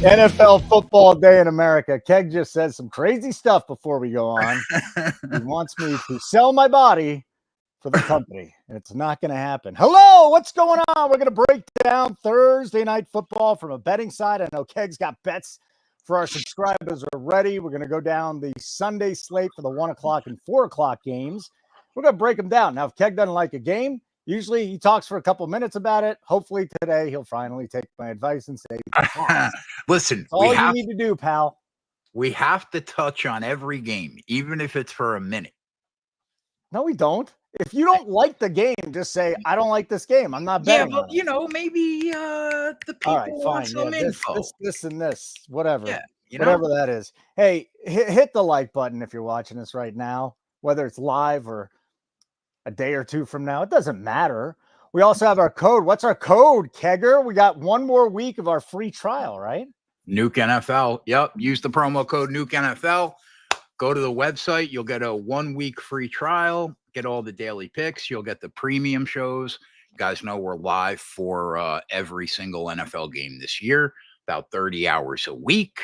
NFL football day in America. Keg just said some crazy stuff before we go on. He wants me to sell my body for the company. It's not going to happen. Hello, what's going on? We're going to break down Thursday night football from a betting side. I know Keg's got bets for our subscribers already. We're going to go down the Sunday slate for the 1 o'clock and 4 o'clock games. We're going to break them down. Now, if Keg doesn't like a game, usually he talks for a couple minutes about it. Hopefully today he'll finally take my advice and say, listen, that's all you need to do, pal. We have to touch on every game, even if it's for a minute. No, we don't. If you don't like the game, just say, I don't like this game. I'm not betting. Yeah, but, maybe the people want some info. This, and this, whatever. Yeah, whatever that is. Hey, hit the like button if you're watching us right now, whether it's live or a day or two from now. It doesn't matter. We also have our code. What's our code, Kegger? We got one more week of our free trial, right? Nuke NFL. Yep. Use the promo code Nuke NFL. Go to the website. You'll get a 1 week free trial. Get all the daily picks. You'll get the premium shows. You guys know we're live for every single NFL game this year, about 30 hours a week.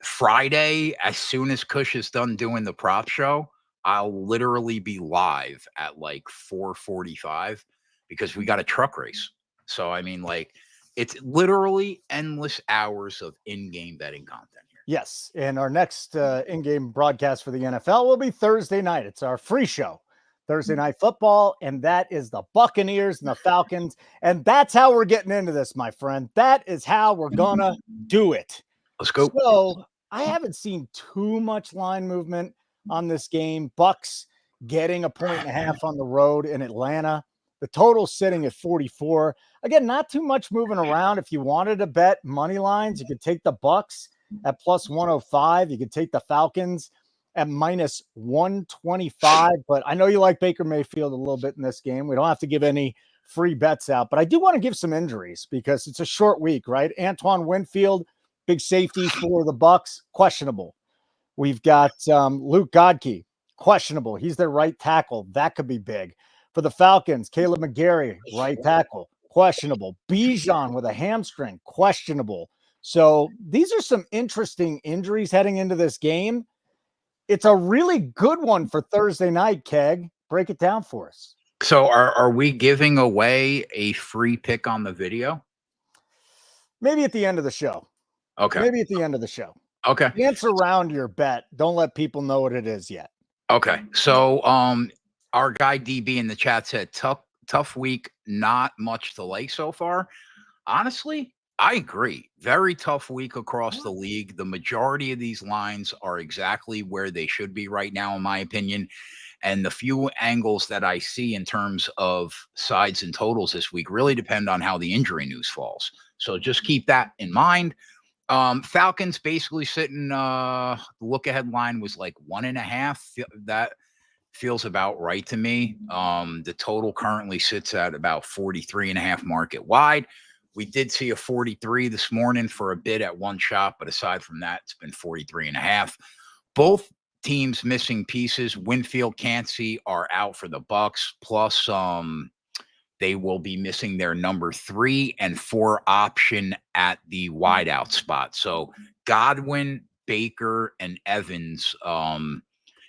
Friday, as soon as Kush is done doing the prop show, I'll literally be live at like 4:45 because we got a truck race. So, it's literally endless hours of in-game betting content here. Yes. And our next in-game broadcast for the NFL will be Thursday night. It's our free show, Thursday Night Football. And that is the Buccaneers and the Falcons. And that's how we're getting into this, my friend. That is how we're going to do it. Let's go. So I haven't seen too much line movement on this game. Bucks getting 1.5 on the road in Atlanta. The total sitting at 44. Again, not too much moving around. If you wanted to bet money lines, you could take the Bucks at plus 105. You could take the Falcons at minus 125. But I know you like Baker Mayfield a little bit in this game. We don't have to give any free bets out. But I do want to give some injuries because it's a short week, right? Antoine Winfield, big safety for the Bucks, questionable. We've got Luke Godke, questionable. He's their right tackle. That could be big. For the Falcons, Caleb McGarry, right tackle, questionable. Bijan with a hamstring, questionable. So these are some interesting injuries heading into this game. It's a really good one for Thursday night, Keg. Break it down for us. So are we giving away a free pick on the video? Maybe at the end of the show. Okay. Maybe at the end of the show. Okay. Dance around your bet. Don't let people know what it is yet. Okay. So our guy DB in the chat said tough week, not much to like so far. Honestly, I agree. Very tough week across the league. The majority of these lines are exactly where they should be right now, in my opinion. And the few angles that I see in terms of sides and totals this week really depend on how the injury news falls. So just keep that in mind. Falcons basically sitting, the look ahead line was like 1.5. That feels about right to me. The total currently sits at about 43.5 market wide. We did see a 43 this morning for a bid at one shot, but aside from that, it's been 43.5. Both teams missing pieces. Winfield, Cansey are out for the Bucks. Plus, they will be missing their number 3 and 4 option at the wideout spot. So Godwin, Baker, and Evans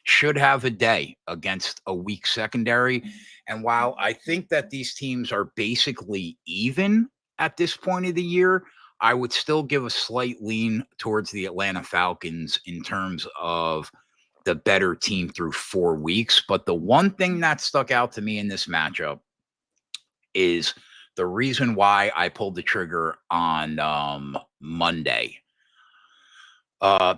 should have a day against a weak secondary. And while I think that these teams are basically even at this point of the year, I would still give a slight lean towards the Atlanta Falcons in terms of the better team through 4 weeks. But the one thing that stuck out to me in this matchup is the reason why I pulled the trigger on Monday.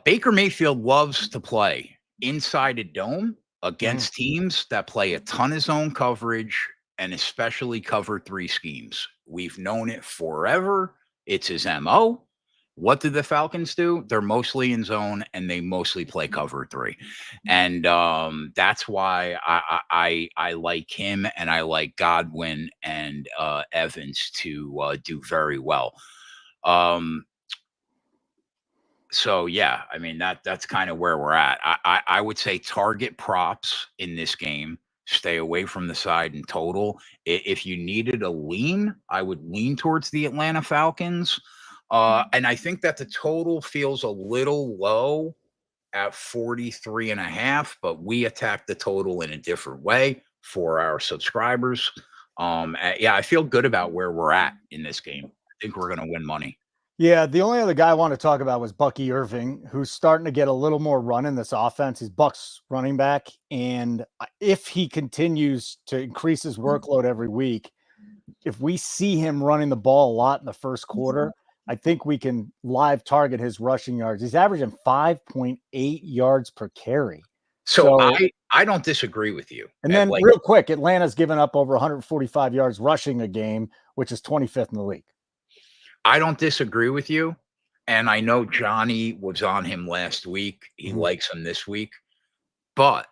Baker Mayfield loves to play inside a dome against teams that play a ton of zone coverage and especially cover 3 schemes. We've known it forever. It's his MO. What do the Falcons do? They're mostly in zone and they mostly play cover 3. And that's why I like him and I like Godwin and Evans to do very well. So, yeah, I mean, that's kind of where we're at. I would say target props in this game. stay away from the side in total. If you needed a lean, I would lean towards the Atlanta Falcons. And I think that the total feels a little low at 43.5, but we attack the total in a different way for our subscribers. Yeah, I feel good about where we're at in this game. I think we're going to win money. Yeah, the only other guy I want to talk about was Bucky Irving, who's starting to get a little more run in this offense. He's Bucks running back, and if he continues to increase his workload every week, if we see him running the ball a lot in the first quarter, I think we can live target his rushing yards. He's averaging 5.8 yards per carry. So I don't disagree with you. And then real quick, Atlanta's given up over 145 yards rushing a game, which is 25th in the league. I don't disagree with you. And I know Johnny was on him last week. He likes him this week. But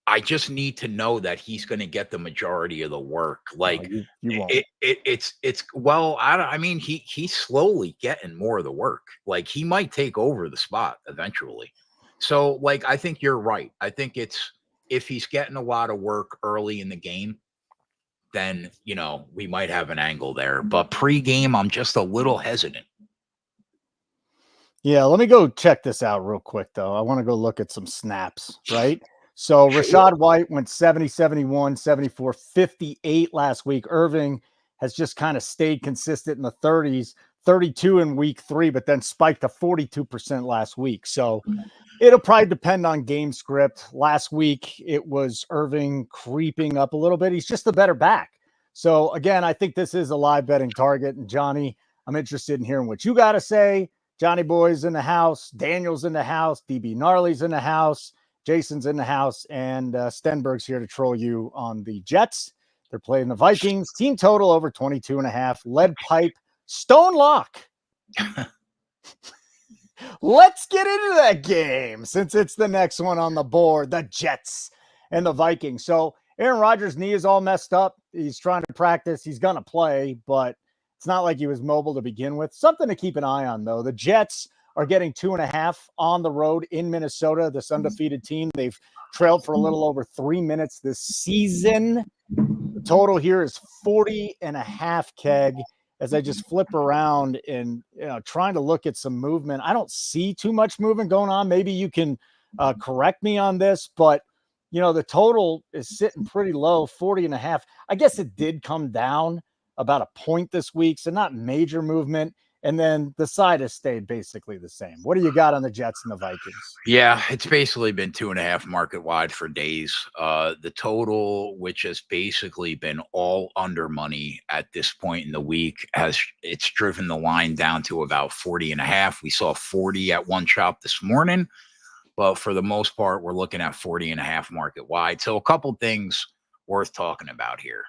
I just need to know that he's going to get the majority of the work. Like you won't. I mean, he's slowly getting more of the work. Like he might take over the spot eventually. So like, I think you're right. I think if he's getting a lot of work early in the game, then, you know, we might have an angle there. But pre-game, I'm just a little hesitant. Yeah, let me go check this out real quick, though. I want to go look at some snaps, right? So Rachaad White went 70, 71, 74, 58 last week. Irving has just kind of stayed consistent in the 30s, 32 in week 3, but then spiked to 42% last week. So it'll probably depend on game script. Last week, it was Irving creeping up a little bit. He's just the better back. So, again, I think this is a live betting target. And, Johnny, I'm interested in hearing what you got to say. Johnny Boy's in the house. Daniel's in the house. DB Gnarly's in the house. Jason's in the house. And Stenberg's here to troll you on the Jets. They're playing the Vikings. Team total over 22.5. Lead pipe. Stone lock. Let's get into that game since it's the next one on the board, the Jets and the Vikings. So Aaron Rodgers' knee is all messed up. He's trying to practice. He's going to play, but it's not like he was mobile to begin with. Something to keep an eye on, though. The Jets are getting 2.5 on the road in Minnesota, this undefeated team. They've trailed for a little over 3 minutes this season. The total here is 40.5, Keg. As I just flip around and trying to look at some movement, I don't see too much movement going on. Maybe you can correct me on this, but the total is sitting pretty low, 40.5. I guess it did come down about a point this week, so not major movement. And then the side has stayed basically the same. What do you got on the Jets and the Vikings? Yeah, it's basically been 2.5 market wide for days. The total, which has basically been all under money at this point in the week, it's driven the line down to about 40.5. We saw 40 at one shop this morning, but for the most part, we're looking at 40.5 market wide. So a couple things worth talking about here.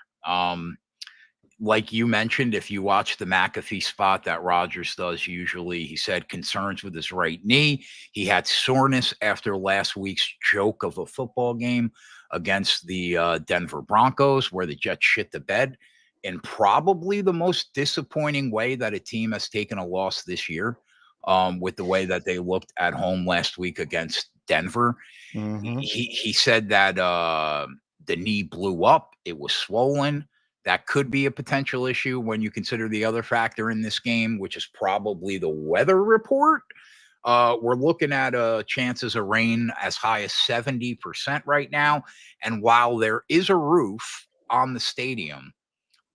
Like you mentioned, if you watch the McAfee spot that Rodgers does usually, he said concerns with his right knee. He had soreness after last week's joke of a football game against the Denver Broncos, where the Jets shit the bed in probably the most disappointing way that a team has taken a loss this year, with the way that they looked at home last week against Denver. Mm-hmm. He said that the knee blew up. It was swollen. That could be a potential issue when you consider the other factor in this game, which is probably the weather report. We're looking at chances of rain as high as 70% right now. And while there is a roof on the stadium,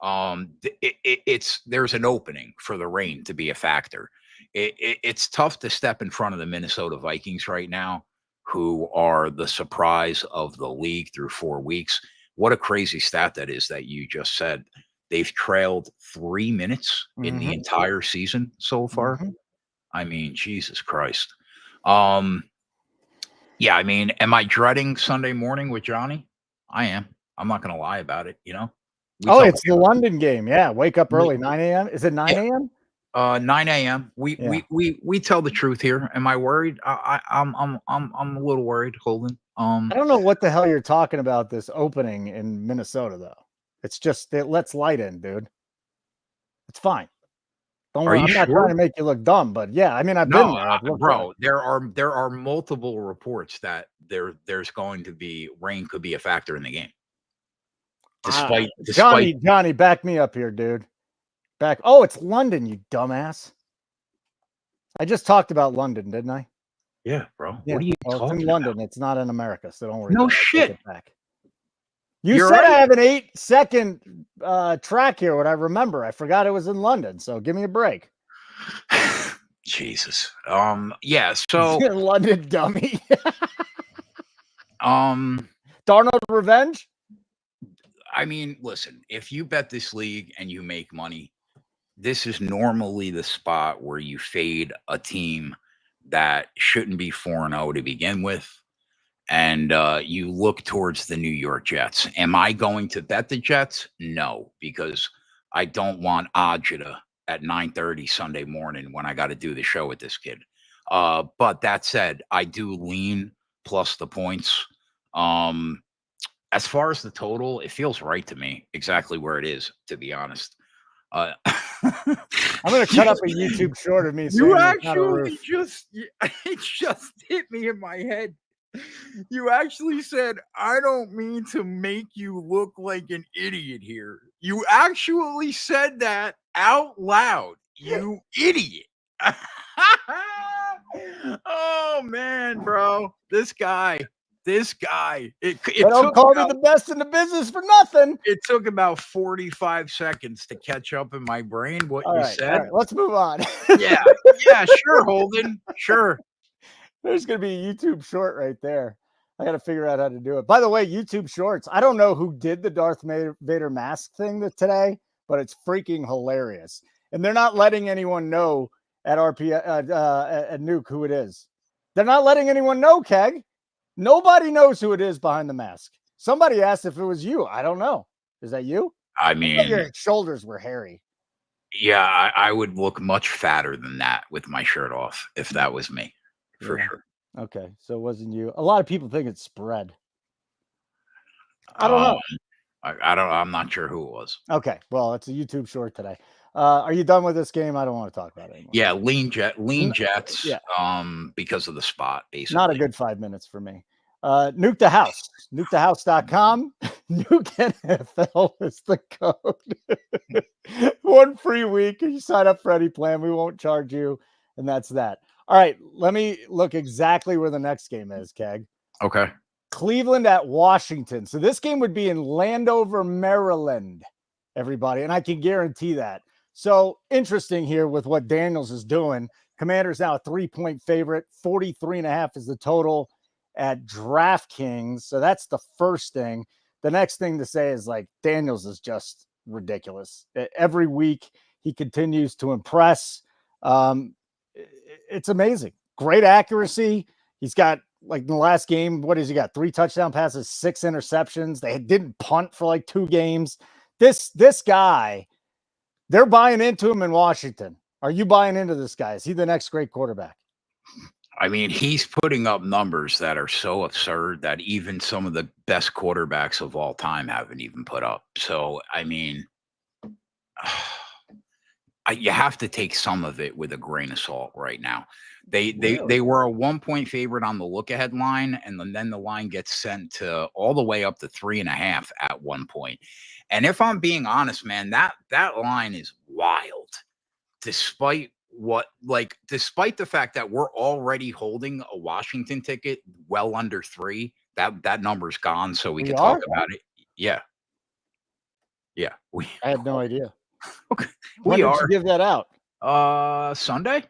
there's an opening for the rain to be a factor. It's tough to step in front of the Minnesota Vikings right now, who are the surprise of the league through 4 weeks. What a crazy stat that is that you just said. They've trailed 3 minutes in the entire season so far. I mean, Jesus Christ. Yeah, I mean, am I dreading Sunday morning with Johnny? I am. I'm not going to lie about it, It's the London game. Yeah, wake up early, 9 a.m. Is it 9 a.m.? 9 a.m. We tell the truth here. Am I worried? I'm a little worried, Holden. I don't know what the hell you're talking about this opening in Minnesota, though. It's just it lets light in, dude. It's fine. Don't Are worry, you I'm not sure? trying to make you look dumb, but yeah, I mean, I've been No, there. I've looked bro, there are multiple reports that there's going to be rain could be a factor in the game. Despite Johnny, back me up here, dude. Oh, it's London, you dumbass. I just talked about London, didn't I? yeah, bro. Yeah. What are you Well, it's talking in about? London. It's not in America, so don't worry No about it. I take shit. it back. You You're said right. I have an 8-second track here. What I remember, I forgot it was in London. So give me a break. Jesus. Yeah. So, London dummy. Darnold revenge. I mean, listen, if you bet this league and you make money, this is normally the spot where you fade a team that shouldn't be 4-0 to begin with. And you look towards the New York Jets. Am I going to bet the Jets? No, because I don't want agita at 9:30 Sunday morning when I got to do the show with this kid. But that said, I do lean plus the points. As far as the total, it feels right to me, exactly where it is, to be honest. I'm going to cut up a YouTube short of me. You actually it just hit me in my head. You actually said, I don't mean to make you look like an idiot here. You actually said that out loud, you idiot. Oh, man, bro. This guy. It don't call me the best in the business for nothing. It took about 45 seconds to catch up in my brain what you said. All right, let's move on. Yeah, sure, Holden. Sure. There's going to be a YouTube short right there. I got to figure out how to do it. By the way, YouTube shorts. I don't know who did the Darth Vader mask thing today, but it's freaking hilarious. And they're not letting anyone know at at Nuke who it is. They're not letting anyone know, Keg. Nobody knows who it is behind the mask. Somebody asked if it was you. I don't know. Is that you? I mean, your shoulders were hairy. Yeah, I would look much fatter than that with my shirt off if that was me, for sure. Okay, so it wasn't you. A lot of people think it's spread. I don't know. I'm not sure who it was. Okay, well, it's a YouTube short today. Are you done with this game? I don't want to talk about it anymore. Yeah, lean Jets. Yeah. Because of the spot, basically. Not a good 5 minutes for me. Nuke the House. NukeTheHouse.com. Nuke NFL is the code. 1 free week. You sign up for any plan. We won't charge you. And that's that. All right. Let me look exactly where the next game is, Keg. Okay. Cleveland at Washington. So this game would be in Landover, Maryland, everybody. And I can guarantee that. So interesting here with what Daniels is doing. Commanders now a 3-point favorite. 43.5 is the total at DraftKings. So that's the first thing. The next thing to say is like Daniels is just ridiculous. Every week he continues to impress. It's amazing. Great accuracy. He's got, like in the last game, what has he got? 3 touchdown passes, 6 interceptions. They didn't punt for like 2 games. This guy, they're buying into him in Washington. Are you buying into this guy? Is he the next great quarterback? I mean, he's putting up numbers that are so absurd that even some of the best quarterbacks of all time haven't even put up. So, I mean, you have to take some of it with a grain of salt right now. They were a 1-point favorite on the look ahead line, and then the line gets sent to all the way up to 3.5 at 1 point. And if I'm being honest, man, that line is wild. Despite the fact that we're already holding a Washington ticket well under 3, that number's gone, so we can talk about it. Yeah. I had no idea. Okay. When did you give that out? Sunday.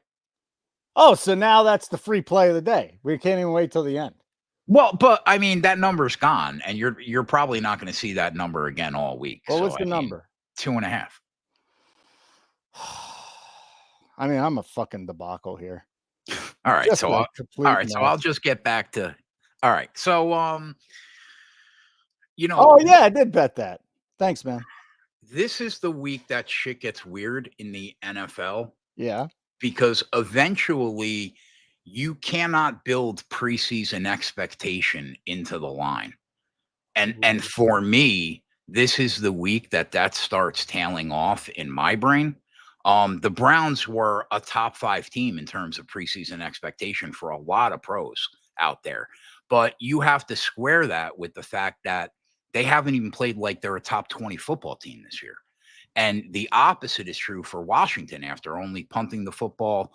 Oh, so now that's the free play of the day. We can't even wait till the end. Well, but I mean, that number's gone, and you're probably not going to see that number again all week. What was the number? 2.5. I mean, I'm a fucking debacle here. All right, so I'll just get back to. All right, so Oh yeah, I did bet that. Thanks, man. This is the week that shit gets weird in the NFL. Yeah. Because eventually you cannot build preseason expectation into the line. And for me, this is the week that starts tailing off in my brain. The Browns were a top 5 team in terms of preseason expectation for a lot of pros out there. But you have to square that with the fact that they haven't even played like they're a top 20 football team this year. And the opposite is true for Washington after only punting the football,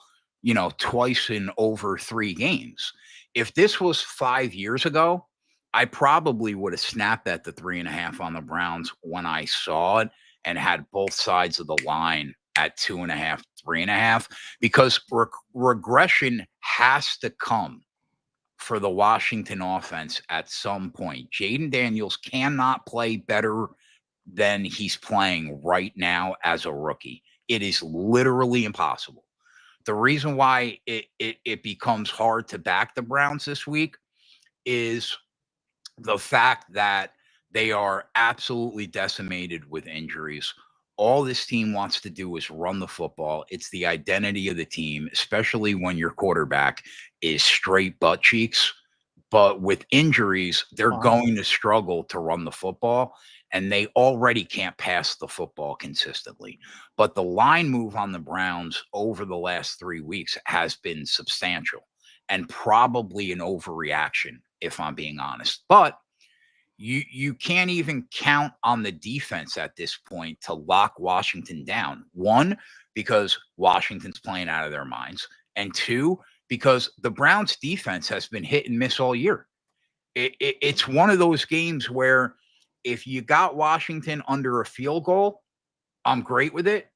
twice in over 3 games. If this was 5 years ago, I probably would have snapped at the 3.5 on the Browns when I saw it and had both sides of the line at 2.5, 3.5, because regression has to come for the Washington offense at some point. Jaden Daniels cannot play better than he's playing right now as a rookie. It is literally impossible. The reason why it becomes hard to back the Browns this week is the fact that they are absolutely decimated with injuries. All this team wants to do is run the football. It's the identity of the team, especially when your quarterback is straight butt cheeks. But with injuries, they're going to struggle to run the football, and they already can't pass the football consistently. But the line move on the Browns over the last 3 weeks has been substantial and probably an overreaction, if I'm being honest. But you can't even count on the defense at this point to lock Washington down. 1, because Washington's playing out of their minds, and 2, because the Browns defense has been hit and miss all year. It's one of those games where if you got Washington under a field goal, I'm great with it.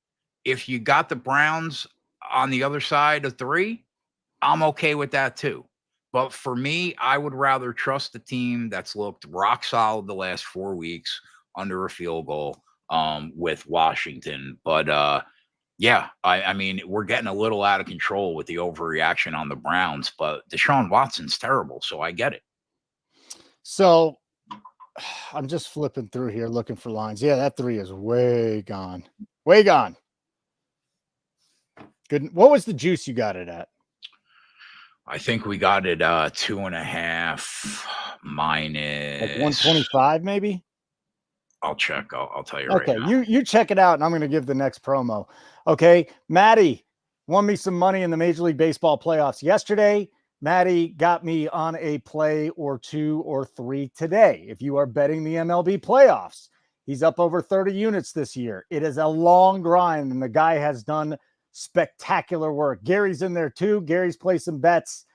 If you got the Browns on the other side of 3, I'm okay with that too. But for me, I would rather trust the team that's looked rock solid the last 4 weeks under a field goal with Washington. But yeah, I mean, we're getting a little out of control with the overreaction on the Browns, but Deshaun Watson's terrible, so I get it. So I'm just flipping through here looking for lines. Yeah, that 3 is way gone. Way gone. Good. What was the juice you got it at? I think we got it 2.5 minus like 125, maybe. I'll check. I'll tell you okay, right now. You check it out, and I'm going to give the next promo. Okay, Maddie won me some money in the Major League Baseball playoffs yesterday. Maddie got me on a play or 2 or 3 today. If you are betting the MLB playoffs, he's up over 30 units this year. It is a long grind, and the guy has done spectacular work. Gary's in there too. Gary's placed some bets.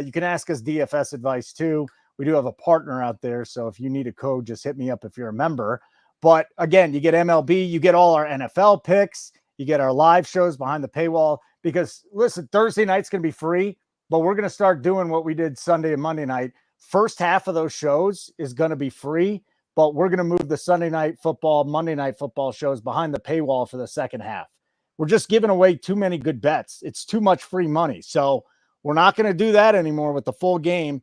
You can ask us DFS advice too. We do have a partner out there, so if you need a code, just hit me up if you're a member. But again, you get MLB, you get all our NFL picks, you get our live shows behind the paywall. Because listen, Thursday night's going to be free, but we're going to start doing what we did Sunday and Monday night. First half of those shows is going to be free, but we're going to move the Sunday night football, Monday night football shows behind the paywall for the second half. We're just giving away too many good bets. It's too much free money. So we're not going to do that anymore with the full game,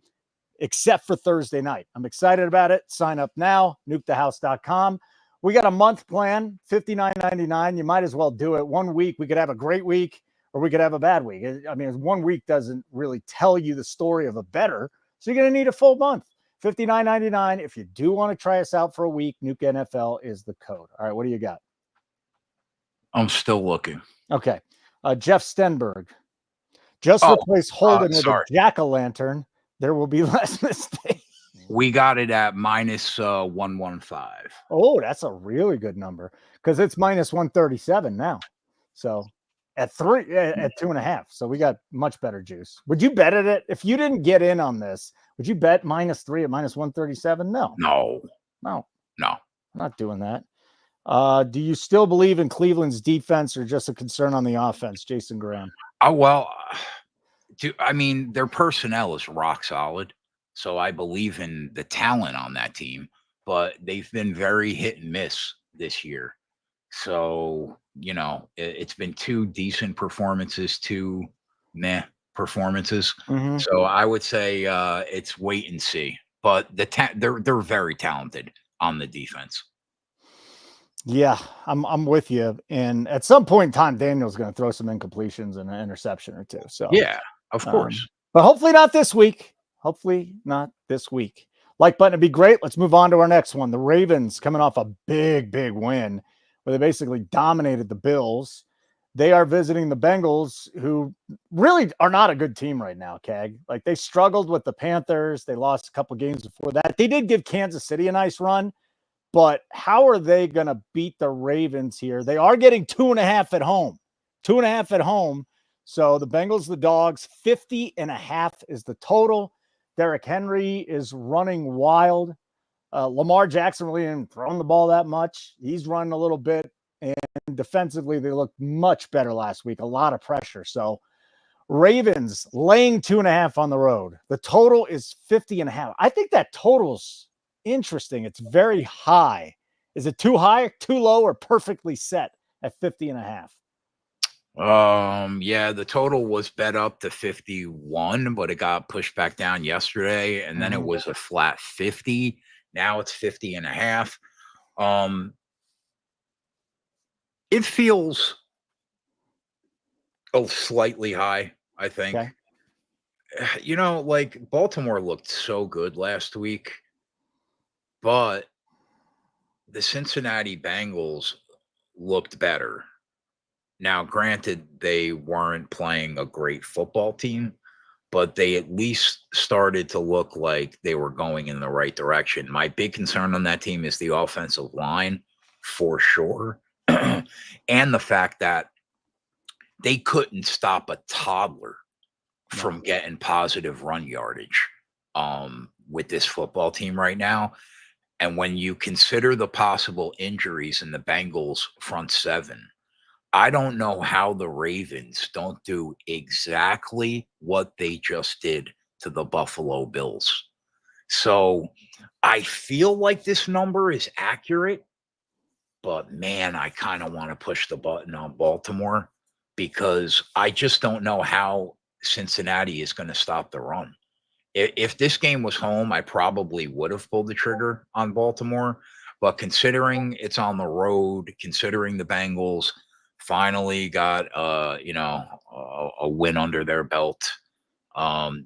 except for Thursday night. I'm excited about it. Sign up now, nukethehouse.com. We got a month plan, $59.99. You might as well do it. 1 week, we could have a great week or we could have a bad week. I mean, 1 week doesn't really tell you the story of a bettor. So you're going to need a full month. $59.99. If you do want to try us out for a week, Nuke NFL is the code. All right, what do you got? I'm still looking. Okay. Jeff Stenberg. Just replace Holden with a jack-o'-lantern. There will be less mistakes. We got it at minus 115. Oh, that's a really good number because it's minus 137 now. So at 2.5. So we got much better juice. Would you bet it? If you didn't get in on this, would you bet -3 at minus 137? No. I'm not doing that. Do you still believe in Cleveland's defense or just a concern on the offense, Jason Graham? Oh, well, I mean, their personnel is rock solid. So I believe in the talent on that team, but they've been very hit and miss this year. So, it's been 2 decent performances, 2 meh performances. Mm-hmm. So I would say it's wait and see. But they're very talented on the defense. Yeah, I'm with you. And at some point in time, Daniel's going to throw some incompletions and an interception or 2. So yeah, of course. But hopefully not this week. Like button would be great. Let's move on to our next one. The Ravens coming off a big win where they basically dominated the Bills. They are visiting the Bengals, who really are not a good team right now, Keg. Like, they struggled with the Panthers. They lost a couple games before that. They did give Kansas City a nice run, but how are they going to beat the Ravens here? They are getting 2.5 at home. 2.5 at home. So the Bengals, the dogs, 50.5 is the total. Derrick Henry is running wild. Lamar Jackson really didn't throw the ball that much. He's running a little bit. And defensively, they looked much better last week. A lot of pressure. So Ravens laying 2.5 on the road. The total is 50.5. I think that total's interesting. It's very high. Is it too high, too low, or perfectly set at 50.5? Yeah, the total was bet up to 51, but it got pushed back down yesterday, and then it was a flat 50. Now it's 50.5. It feels slightly high, I think. Okay. You know, like Baltimore looked so good last week, but the Cincinnati Bengals looked better. Now, granted, they weren't playing a great football team, but they at least started to look like they were going in the right direction. My big concern on that team is the offensive line, for sure, and the fact that they couldn't stop a toddler from getting positive run yardage with this football team right now. And when you consider the possible injuries in the Bengals front seven, I don't know how the Ravens don't do exactly what they just did to the Buffalo Bills. So I feel like this number is accurate, but man, I kind of want to push the button on Baltimore because I just don't know how Cincinnati is going to stop the run. If this game was home, I probably would have pulled the trigger on Baltimore. But considering it's on the road, considering the Bengals finally got a win under their belt,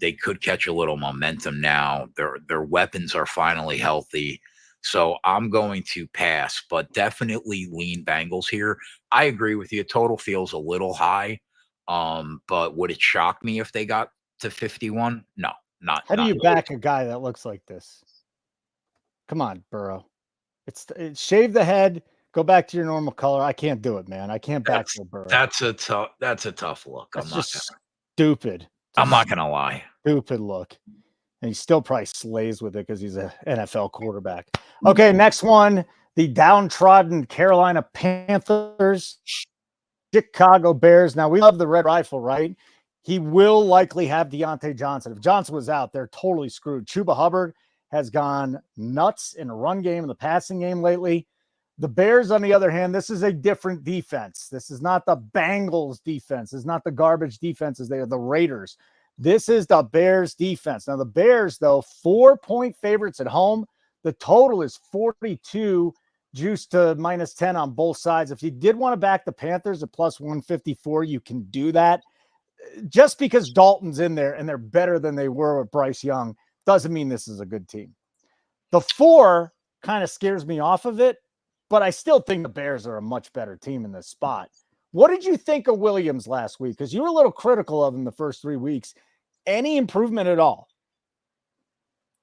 they could catch a little momentum now. Their weapons are finally healthy. So I'm going to pass, but definitely lean Bengals here. I agree with you. Total feels a little high. But would it shock me if they got to 51? No. How do you back a guy that looks like this? Come on, Burrow. It's shave the head, go back to your normal color. I can't do it, man. I can't back your Burrow. That's a tough look. That's just stupid. I'm not gonna lie. Stupid look. And he still probably slays with it because he's an NFL quarterback. Okay, next one. The downtrodden Carolina Panthers, Chicago Bears. Now, we love the Red Rifle, right? He will likely have Deontay Johnson. If Johnson was out, they're totally screwed. Chuba Hubbard has gone nuts in the run game and the passing game lately. The Bears, on the other hand, this is a different defense. This is not the Bengals defense. It's not the garbage defenses. They are the Raiders. This is the Bears defense. Now, the Bears, though, 4-point favorites at home. The total is 42, juiced to -10 on both sides. If you did want to back the Panthers at +154, you can do that. Just because Dalton's in there and they're better than they were with Bryce Young doesn't mean this is a good team. The 4 kind of scares me off of it, but I still think the Bears are a much better team in this spot. What did you think of Williams last week? Because you were a little critical of him the first 3 weeks. Any improvement at all?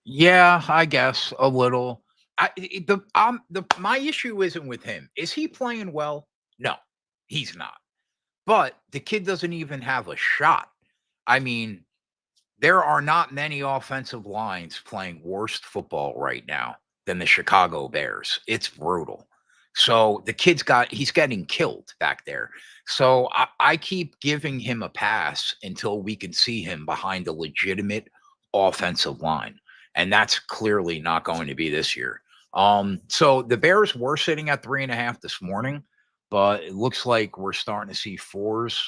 Yeah, I guess a little. My issue isn't with him. Is he playing well? No, he's not. But the kid doesn't even have a shot. I mean, there are not many offensive lines playing worse football right now than the Chicago Bears. It's brutal. So the he's getting killed back there. So I keep giving him a pass until we can see him behind a legitimate offensive line. And that's clearly not going to be this year. So the Bears were sitting at 3.5 this morning, but it looks like we're starting to see 4s.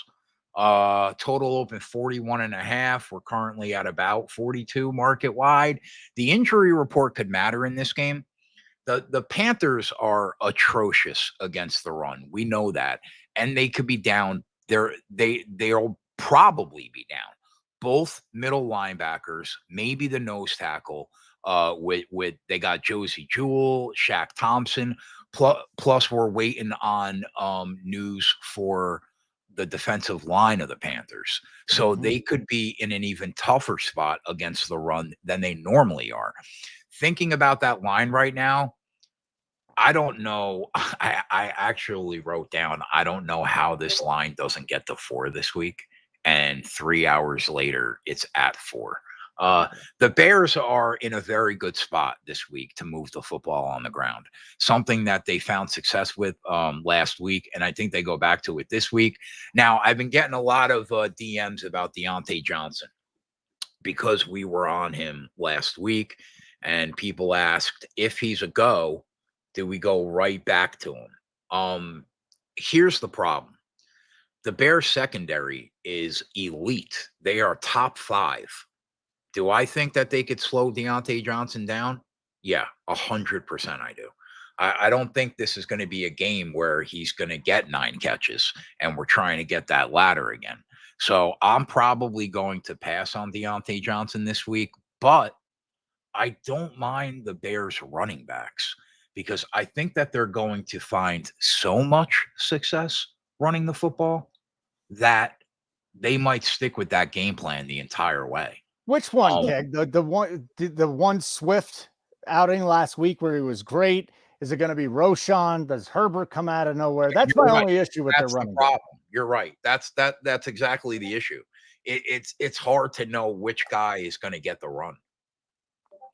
Total open 41.5. We're currently at about 42 market wide. The injury report could matter in this game. The Panthers are atrocious against the run. We know that. And they could be down. They'll probably be down. Both middle linebackers, maybe the nose tackle. With they got Josie Jewell, Shaq Thompson. Plus we're waiting on news for the defensive line of the Panthers. So they could be in an even tougher spot against the run than they normally are. Thinking about that line right now, I don't know. I actually wrote down, I don't know how this line doesn't get to 4 this week. And 3 hours later, it's at 4. The Bears are in a very good spot this week to move the football on the ground, something that they found success with last week. And I think they go back to it this week. Now, I've been getting a lot of DMs about Deontay Johnson because we were on him last week. And people asked, if he's a go, do we go right back to him? Here's the problem. The Bears secondary is elite. They are top 5. Do I think that they could slow Deontay Johnson down? Yeah, 100% I do. I don't think this is going to be a game where he's going to get 9 catches and we're trying to get that ladder again. So I'm probably going to pass on Deontay Johnson this week, but I don't mind the Bears running backs because I think that they're going to find so much success running the football that they might stick with that game plan the entire way. Which one, Keg? The one Swift outing last week where he was great. Is it going to be Roshan? Does Herbert come out of nowhere? That's my only issue with their running problem. You're right. That's exactly the issue. It's hard to know which guy is going to get the run.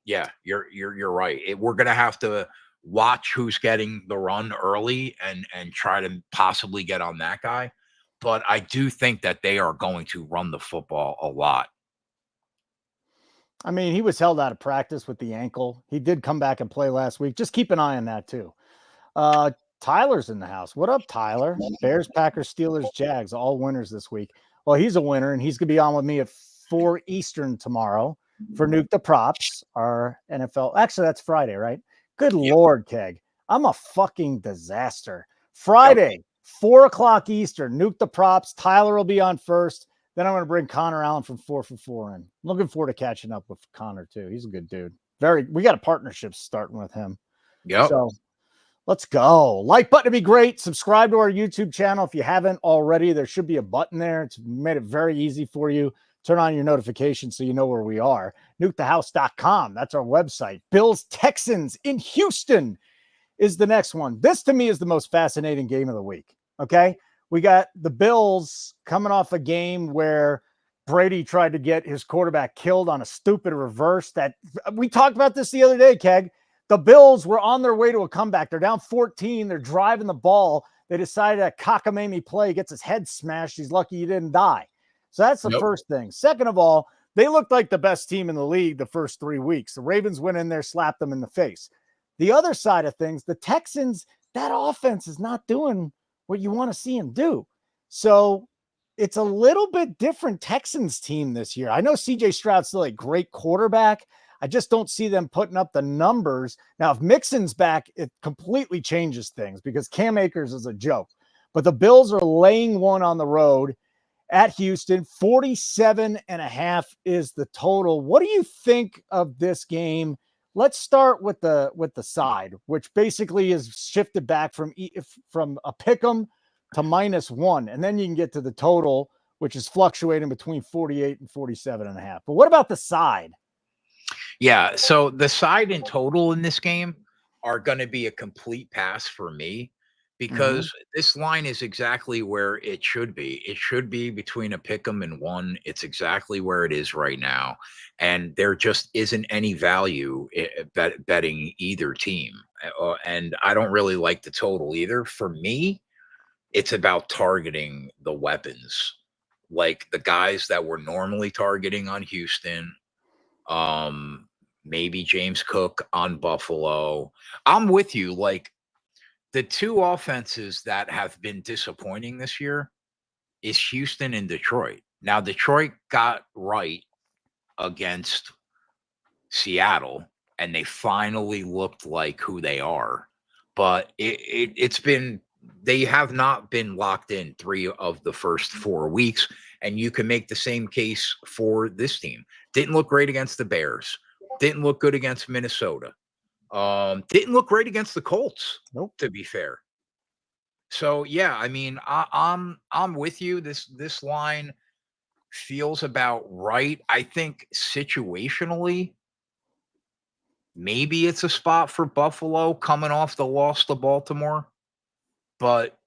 Yeah, you're right. We're going to have to watch who's getting the run early and try to possibly get on that guy. But I do think that they are going to run the football a lot. I mean, he was held out of practice with the ankle. He did come back and play last week. Just keep an eye on that too. Tyler's in the house. What up, Tyler? Bears, Packers, Steelers, Jags, all winners this week. Well, he's a winner, and he's going to be on with me at 4 Eastern tomorrow for Nuke the Props, our NFL. Actually, that's Friday, right? Good Lord, Keg. I'm a fucking disaster. Friday, 4 o'clock Eastern, Nuke the Props. Tyler will be on first. Then I'm going to bring Connor Allen from 4 for 4 in. I'm looking forward to catching up with Connor, too. He's a good dude. We got a partnership starting with him. Yep. So let's go. Like button to be great. Subscribe to our YouTube channel if you haven't already. There should be a button there. It's made it very easy for you. Turn on your notifications so you know where we are. NukeTheHouse.com. That's our website. Bills Texans in Houston is the next one. This, to me, is the most fascinating game of the week. Okay? We got the Bills coming off a game where Brady tried to get his quarterback killed on a stupid reverse. That we talked about this the other day, Keg. The Bills were on their way to a comeback. They're down 14. They're driving the ball. They decided a cockamamie play, gets his head smashed. He's lucky he didn't die. So that's the first thing. Second of all, they looked like the best team in the league the first 3 weeks. The Ravens went in there, slapped them in the face. The other side of things, the Texans, that offense is not doing what you want to see him do. So it's a little bit different Texans team this year. I know CJ Stroud's still a great quarterback. I just don't see them putting up the numbers. Now, if Mixon's back, it completely changes things because Cam Akers is a joke. But the Bills are laying one on the road at Houston. 47.5 is the total. What do you think of this game? Let's start with the side, which basically is shifted back from a pick'em to -1, and then you can get to the total, which is fluctuating between 48 and 47.5. But what about the side? Yeah, so the side and total in this game are going to be a complete pass for me because this line is exactly where it should be. It should be between a pick'em and 1. It's exactly where it is right now. And there just isn't any value betting either team. And I don't really like the total either. For me, it's about targeting the weapons, like the guys that we're normally targeting on Houston. Maybe James Cook on Buffalo. I'm with you. Like, the 2 offenses that have been disappointing this year is Houston and Detroit. Now, Detroit got right against Seattle, and they finally looked like who they are. But they have not been locked in 3 of the first 4 weeks, and you can make the same case for this team. Didn't look great against the Bears. Didn't look good against Minnesota. Didn't look great against the Colts, to be fair. So yeah, I mean, I'm with you. This line feels about right. I think situationally, maybe it's a spot for Buffalo coming off the loss to Baltimore, but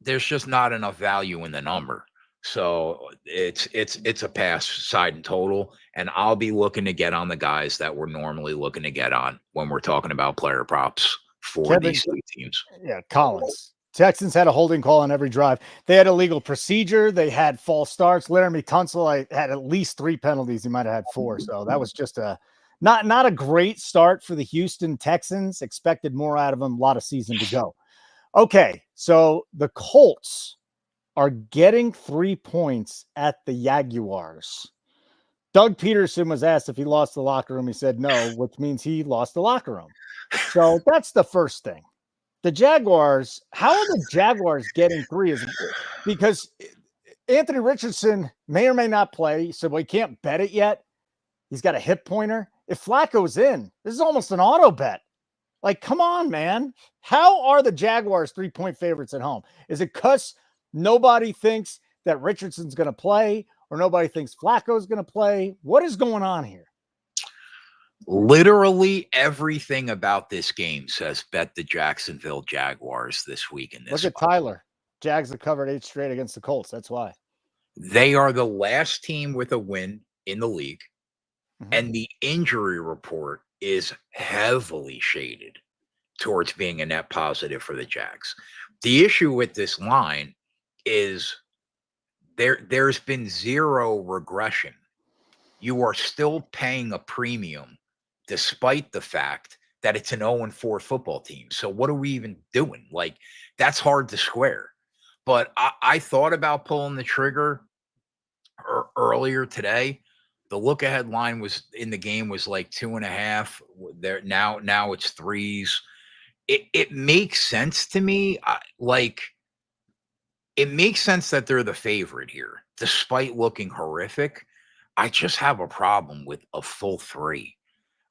there's just not enough value in the number. So it's a pass side and total, and I'll be looking to get on the guys that we're normally looking to get on when we're talking about player props for Kevin, these two teams. yeah, Collins. Texans had a holding call on every drive. They had illegal procedure. They had false starts. Laramie Tunsil, I had at least 3 penalties. He might have had 4. So that was just a not a great start for the Houston Texans. Expected more out of them. A lot of season to go. Okay, so the Colts are getting 3 points at the Jaguars. Doug Peterson was asked if he lost the locker room. He said no, which means he lost the locker room. So that's the first thing. The Jaguars, how are the Jaguars getting 3? Is because Anthony Richardson may or may not play, so we can't bet it yet. He's got a hip pointer. If Flacco's in, this is almost an auto bet. Like, come on, man. How are the Jaguars 3-point favorites at home? Is it because nobody thinks that Richardson's going to play or nobody thinks Flacco's going to play? What is going on here? Literally everything about this game says bet the Jacksonville Jaguars this week in this. Look at Tyler. Jags have covered 8 straight against the Colts. That's why. They are the last team with a win in the league, and the injury report is heavily shaded towards being a net positive for the Jags. The issue with this line is there's been 0 regression. You are still paying a premium despite the fact that it's an 0-4 football team. So what are we even doing? Like, that's hard to square. But I thought about pulling the trigger earlier today. The look ahead line was in the game was like 2.5. There now it's 3s. It makes sense to me. It makes sense that they're the favorite here, despite looking horrific. I just have a problem with a full 3.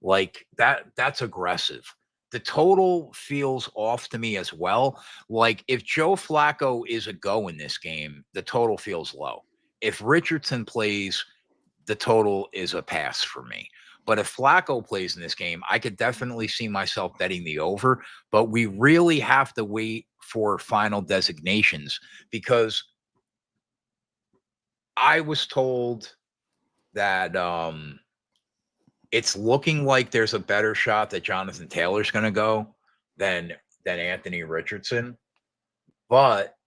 Like that's aggressive. The total feels off to me as well. Like if Joe Flacco is a go in this game, the total feels low. If Richardson plays, the total is a pass for me. But if Flacco plays in this game, I could definitely see myself betting the over. But we really have to wait for final designations because I was told that it's looking like there's a better shot that Jonathan Taylor's going to go than Anthony Richardson, but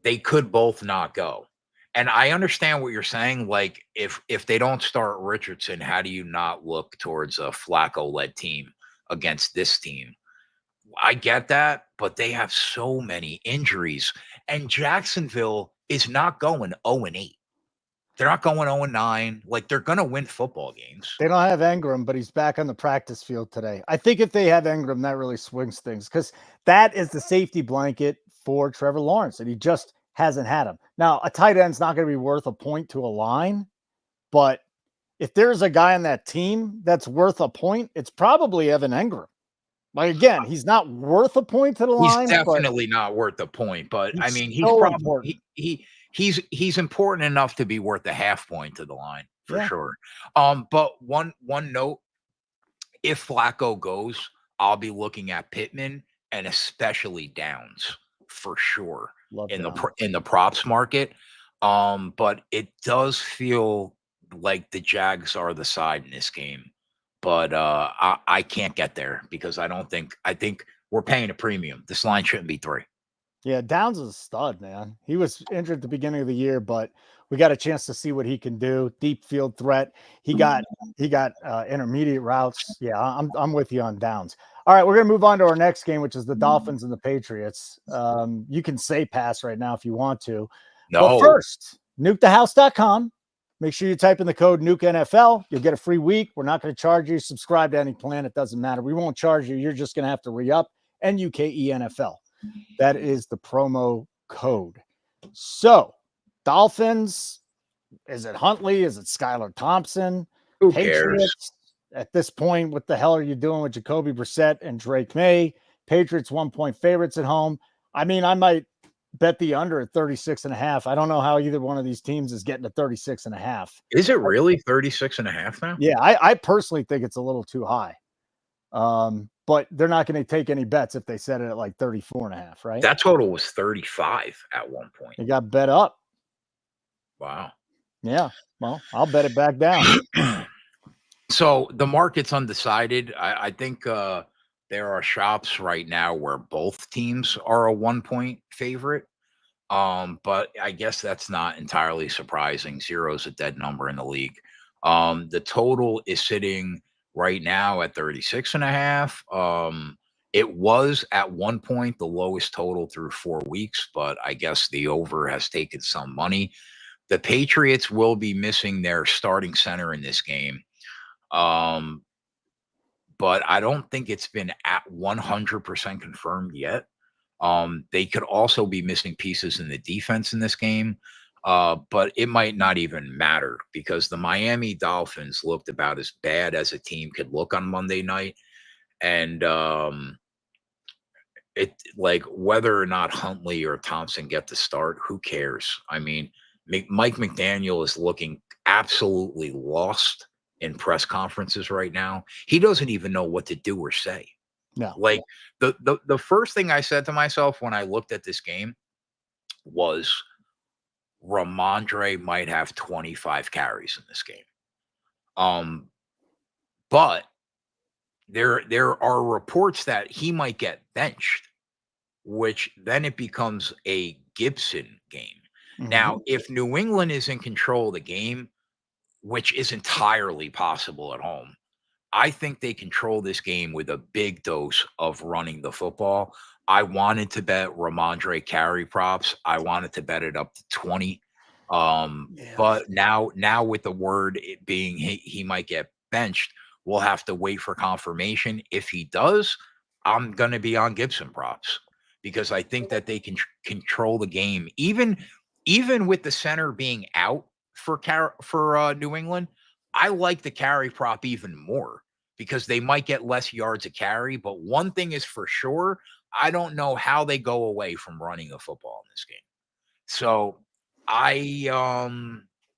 they could both not go. And I understand what you're saying. Like if they don't start Richardson, how do you not look towards a Flacco-led team against this team? I get that, but they have so many injuries, and Jacksonville is not going 0-8. They're not going 0-9. Like, they're going to win football games. They don't have Engram, but he's back on the practice field today. I think if they have Engram, that really swings things because that is the safety blanket for Trevor Lawrence, and he just hasn't had him. Now, a tight end's not going to be worth a point to a line, but if there's a guy on that team that's worth a point, it's probably Evan Engram. Like, again, he's not worth a point to the line. He's definitely not worth a point, but I mean, he's so probably important. He's important enough to be worth a half point to the line for sure. But one note, if Flacco goes, I'll be looking at Pittman and especially Downs for sure in the props market. But it does feel like the Jags are the side in this game. But I can't get there because I think we're paying a premium. This line shouldn't be 3. Yeah, Downs is a stud, man. He was injured at the beginning of the year, but we got a chance to see what he can do. Deep field threat. He got intermediate routes. Yeah, I'm with you on Downs. All right, we're gonna move on to our next game, which is the Dolphins and the Patriots. You can say pass right now if you want to. No. But first, nukethehouse.com. Make sure you type in the code NUKENFL. You'll get a free week. We're not going to charge you. Subscribe to any plan. It doesn't matter. We won't charge you. You're just going to have to re-up. NUKENFL. That is the promo code. So, Dolphins, is it Huntley? Is it Skylar Thompson? Who Patriots, cares? At this point, what the hell are you doing with Jacoby Brissett and Drake May? Patriots 1-point favorites at home. I mean, I might bet the under at 36.5. I don't know how either one of these teams is getting to 36.5. Is it really 36.5 now? Yeah, I personally think it's a little too high. But they're not going to take any bets if they set it at like 34.5, right? That total was 35 at one point. It got bet up. Wow. Yeah. Well, I'll bet it back down. So the market's undecided. I think there are shops right now where both teams are a 1-point favorite. But I guess that's not entirely surprising. 0 is a dead number in the league. The total is sitting right now at 36.5. It was at one point the lowest total through 4 weeks, but I guess the over has taken some money. The Patriots will be missing their starting center in this game. But I don't think it's been at 100% confirmed yet. They could also be missing pieces in the defense in this game, but it might not even matter because the Miami Dolphins looked about as bad as a team could look on Monday night. And it like whether or not Huntley or Thompson get the start, who cares? I mean, Mike McDaniel is looking absolutely lost in press conferences right now. He doesn't even know what to do or say. No. Like the first thing I said to myself when I looked at this game was Ramondre might have 25 carries in this game. But there are reports that he might get benched, which then it becomes a Gibson game. Mm-hmm. Now, if New England is in control of the game, which is entirely possible at home, I think they control this game with a big dose of running the football. I wanted to bet Ramondre carry props. I wanted to bet it up to 20. But now with the word it being he might get benched, we'll have to wait for confirmation. If he does, I'm going to be on Gibson props because I think that they can control the game. Even with the center being out for New England, I like the carry prop even more because they might get less yards of carry. But one thing is for sure, I don't know how they go away from running the football in this game. So I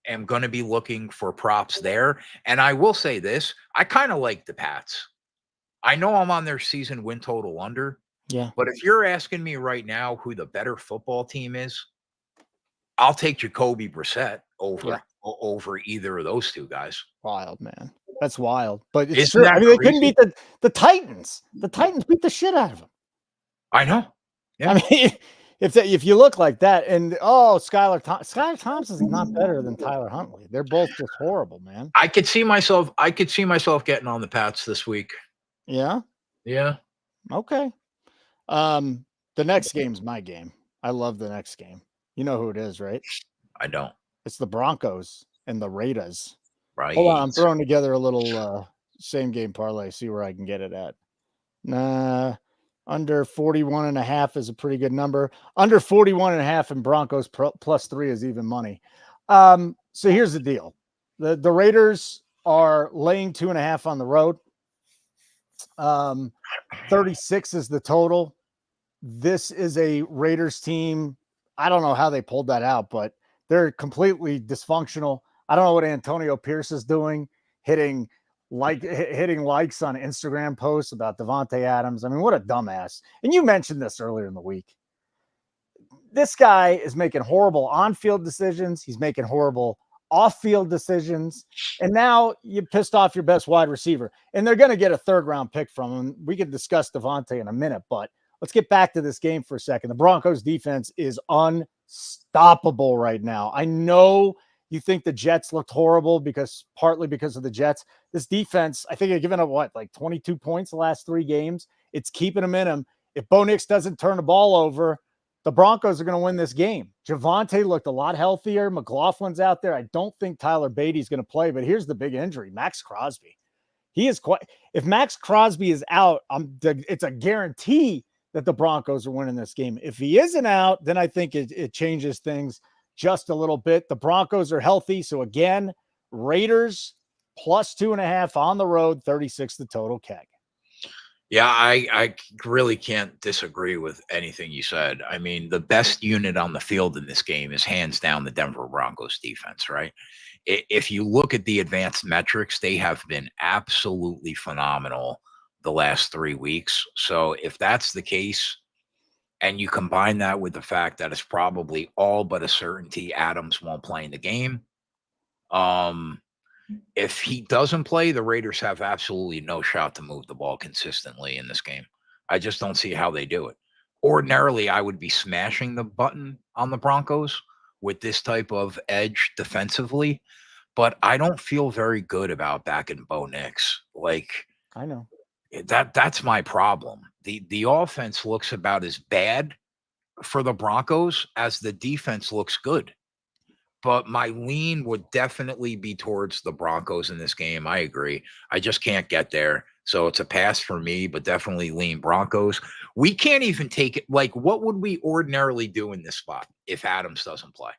am going to be looking for props there. And I will say this, I kind of like the Pats. I know I'm on their season win total under. Yeah. But if you're asking me right now who the better football team is, I'll take Jacoby Brissett over either of those two guys. Wild, man. That's wild. But it's Isn't true. I mean, they couldn't crazy? beat the Titans. The Titans beat the shit out of them. I know. Yeah. I mean, if you look like that, and Skylar Thompson's not better than Tyler Huntley. They're both just horrible, man. I could see myself getting on the Pats this week. Yeah. Yeah. Okay. The next game's my game. I love the next game. You know who it is, right? I don't. It's the Broncos and the Raiders. Right. Hold on, I'm throwing together a little same game parlay. See where I can get it at. Under 41.5 is a pretty good number. Under 41.5 and Broncos +3 is even money. So here's the deal. The Raiders are laying 2.5 on the road. 36 is the total. This is a Raiders team. I don't know how they pulled that out, but they're completely dysfunctional. I don't know what Antonio Pierce is doing, hitting likes on Instagram posts about Devontae Adams. I mean, what a dumbass. And you mentioned this earlier in the week. This guy is making horrible on-field decisions. He's making horrible off-field decisions. And now you pissed off your best wide receiver. And they're going to get a third-round pick from him. We can discuss Devontae in a minute, but let's get back to this game for a second. The Broncos defense is unstoppable right now. I know you think the Jets looked horrible partly because of the Jets. This defense, I think they've given up like 22 points the last 3 games. It's keeping them in them. If Bo Nix doesn't turn the ball over, the Broncos are going to win this game. Javonte looked a lot healthier. McLaughlin's out there. I don't think Tyler Beatty's going to play, but here's the big injury, Max Crosby. He is if Max Crosby is out, it's a guarantee that the Broncos are winning this game. If he isn't out, then I think it changes things just a little bit. The Broncos are healthy. So again, Raiders +2.5 on the road, 36 the total keg. Yeah, I really can't disagree with anything you said. I mean, the best unit on the field in this game is hands down the Denver Broncos defense, right? If you look at the advanced metrics, they have been absolutely phenomenal the last 3 weeks. So if that's the case, and you combine that with the fact that it's probably all but a certainty Adams won't play in the game, um, if he doesn't play, the Raiders have absolutely no shot to move the ball consistently in this game. I just don't see how they do it. Ordinarily, I would be smashing the button on the Broncos with this type of edge defensively, but I don't feel very good about backing Bo Nix. Like I know. that's my problem. The offense looks about as bad for the Broncos as the defense looks good. But my lean would definitely be towards the Broncos in this game. I agree. I just can't get there. So it's a pass for me, but definitely lean Broncos. We can't even take it. Like, what would we ordinarily do in this spot if Adams doesn't play?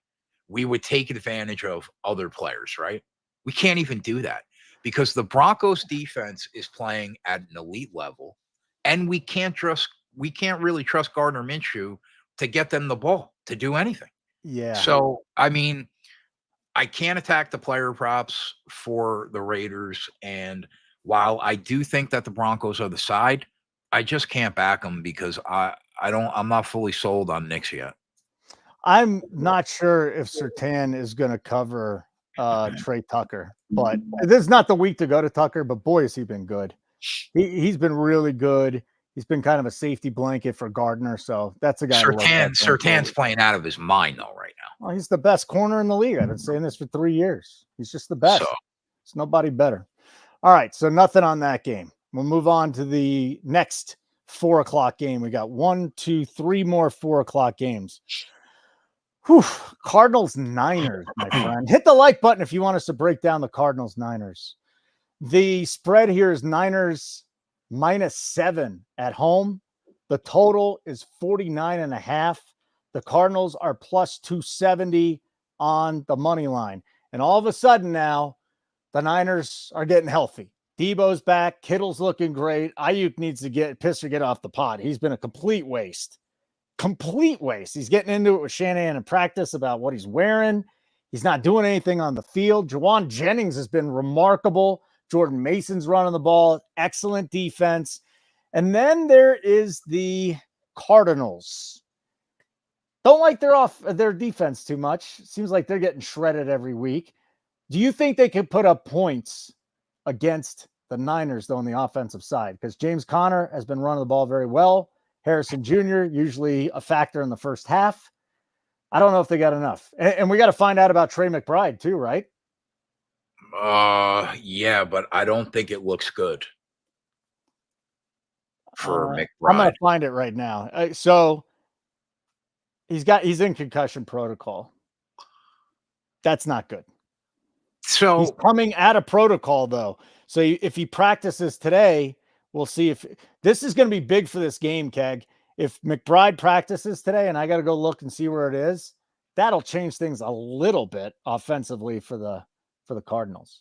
We would take advantage of other players, right? We can't even do that because the Broncos defense is playing at an elite level, and we can't really trust Gardner Minshew to get them the ball to do anything. Yeah. So, I mean, I can't attack the player props for the Raiders. And while I do think that the Broncos are the side, I just can't back them because I'm not fully sold on Knicks yet. I'm not sure if Sertan is going to cover Trey Tucker, but this is not the week to go to Tucker, but boy, has he been good. He's been really good. He's been kind of a safety blanket for Gardner. So that's a guy to look at. Sertan's playing out of his mind though right now. Well, he's the best corner in the league. I've been saying this for 3 years. He's just the best. So There's nobody better. All right. So nothing on that game. We'll move on to the next 4 o'clock game. We got 1, 2, 3 more 4 o'clock games. Whew. Cardinals Niners, my friend. Hit the like button if you want us to break down the Cardinals Niners. The spread here is Niners -7 at home. The total is 49.5. The Cardinals are plus 270 on the money line. And all of a sudden now, the Niners are getting healthy. Debo's back. Kittle's looking great. Ayuk needs to get off the pot. He's been a complete waste. Complete waste. He's getting into it with Shanahan in practice about what he's wearing. He's not doing anything on the field. Jawan Jennings has been remarkable. Jordan Mason's running the ball. Excellent defense. And then there is the Cardinals. Don't like their defense too much. Seems like they're getting shredded every week. Do you think they can put up points against the Niners, though, on the offensive side? Because James Conner has been running the ball very well. Harrison Jr., usually a factor in the first half. I don't know if they got enough. And we got to find out about Trey McBride too, right? yeah, but I don't think it looks good for McBride. I'm going to find it right now. So he's in concussion protocol. That's not good. So he's coming out of protocol though. So if he practices today, we'll see if this is going to be big for this game, Keg. If McBride practices today, and I got to go look and see where it is, that'll change things a little bit offensively for the Cardinals.